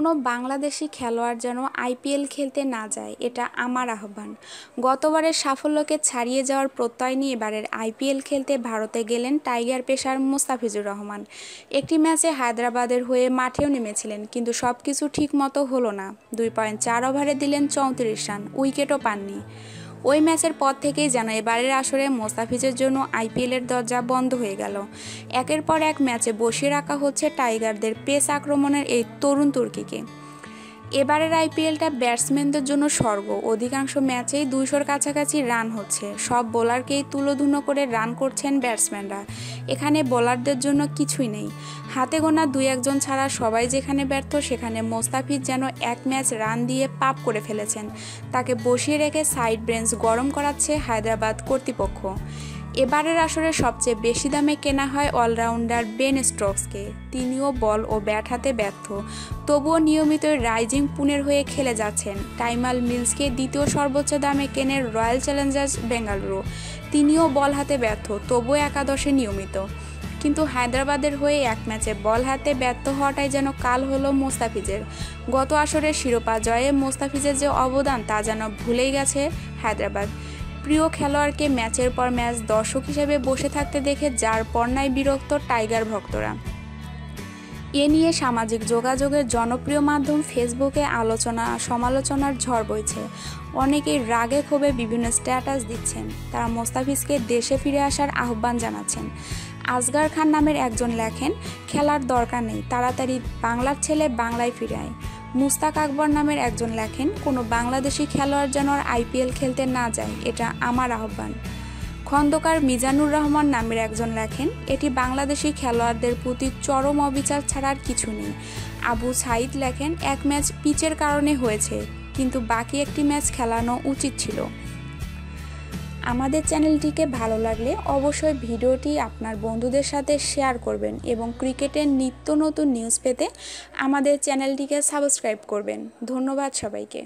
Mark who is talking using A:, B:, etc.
A: কোনো বাংলাদেশি খেলোয়াড় যেন আইপিএল খেলতে না যায়, এটা আমার আহ্বান। গতবারের সাফল্যকে ছাড়িয়ে যাওয়ার প্রত্যয় নিয়ে এবারের আইপিএল খেলতে ভারতে গেলেন টাইগার পেসার মুস্তাফিজুর রহমান। একটি ম্যাচে হায়দ্রাবাদের হয়ে মাঠেও নেমেছিলেন, কিন্তু সব কিছু ঠিকমতো হলো না। 2.4 ওভারে দিলেন 34 রান, উইকেটও পাননি। ওই ম্যাচের পর থেকেই যেন এবারের আসরে মোস্তাফিজের জন্য আইপিএলের দরজা বন্ধ হয়ে গেল। একের পর এক ম্যাচে বসিয়ে রাখা হচ্ছে টাইগারদের পেস আক্রমণের এই তরুণ তুর্কিকে। এবারের আইপিএলটা ব্যাটসম্যানদের জন্য স্বর্গ। অধিকাংশ ম্যাচেই 200-র কাছাকাছি রান হচ্ছে। সব বোলারকেই তুলোধুনো করে রান করছেন ব্যাটসম্যানরা। এখানে বোলারদের জন্য কিছুই নেই। হাতে গোনা 2-1 ছাড়া সবাই যেখানে ব্যর্থ, সেখানে মোস্তাফিজ যেন এক ম্যাচ রান দিয়ে পাপ করে ফেলেছেন। তাকে বসিয়ে রেখে সাইড বেঞ্চ গরম করাচ্ছে হায়দ্রাবাদ কর্তৃপক্ষ। এবারের আসরে সবচেয়ে বেশি দামে কেনা হয় অলরাউন্ডার বেন স্টোকসকে। তিনিও বল ও ব্যাট হাতে ব্যর্থ, তবুও নিয়মিত রাইজিং পুনের হয়ে খেলে যাচ্ছেন। টাইমাল মিলসকে দ্বিতীয় সর্বোচ্চ দামে কেনে রয়্যাল চ্যালেঞ্জার্স বেঙ্গালুরু। তিনিও বল হাতে ব্যর্থ, তবুও একাদশে নিয়মিত। কিন্তু হায়দ্রাবাদের হয়ে এক ম্যাচে বল হাতে ব্যর্থ হওয়াটাই যেন কাল হলো মোস্তাফিজের। গত আসরের শিরোপা জয়ে মোস্তাফিজের যে অবদান, তা যেন ভুলেই গেছে হায়দ্রাবাদ। প্রিয় খেলোয়াড়কে ম্যাচের পর ম্যাচ দর্শক হিসেবে বসে থাকতে দেখে যার পর্নায় বিরক্ত টাইগার ভক্তরা। এ নিয়ে সামাজিক যোগাযোগের জনপ্রিয় মাধ্যম ফেসবুকে আলোচনা সমালোচনার ঝড় বইছে। অনেকেই রাগে ক্ষোভে বিভিন্ন স্ট্যাটাস দিচ্ছেন। তারা মোস্তাফিজকে দেশে ফিরে আসার আহ্বান জানাচ্ছেন। আসগার খান নামের একজন লেখেন, খেলার দরকার নেই, তাড়াতাড়ি বাংলার ছেলে বাংলায় ফিরে আয়। মুস্তাক আকবর নামের একজন লেখেন, কোনো বাংলাদেশি খেলোয়াড় যেন আর আইপিএল খেলতে না যায়, এটা আমার আহ্বান। খন্দকার মিজানুর রহমান নামের একজন লেখেন, এটি বাংলাদেশি খেলোয়াড়দের প্রতি চরম অবিচার ছাড়া আর কিছু নেই। আবু সাইদ লেখেন, এক ম্যাচ পিচের কারণে হয়েছে, কিন্তু বাকি একটি ম্যাচ খেলানো উচিত ছিল। আমাদের চ্যানেলটিকে ভালো লাগলে অবশ্যই ভিডিওটি আপনার বন্ধুদের সাথে শেয়ার করবেন এবং ক্রিকেটের নিত্য নতুন নিউজ পেতে আমাদের চ্যানেলটিকে সাবস্ক্রাইব করবেন। ধন্যবাদ সবাইকে।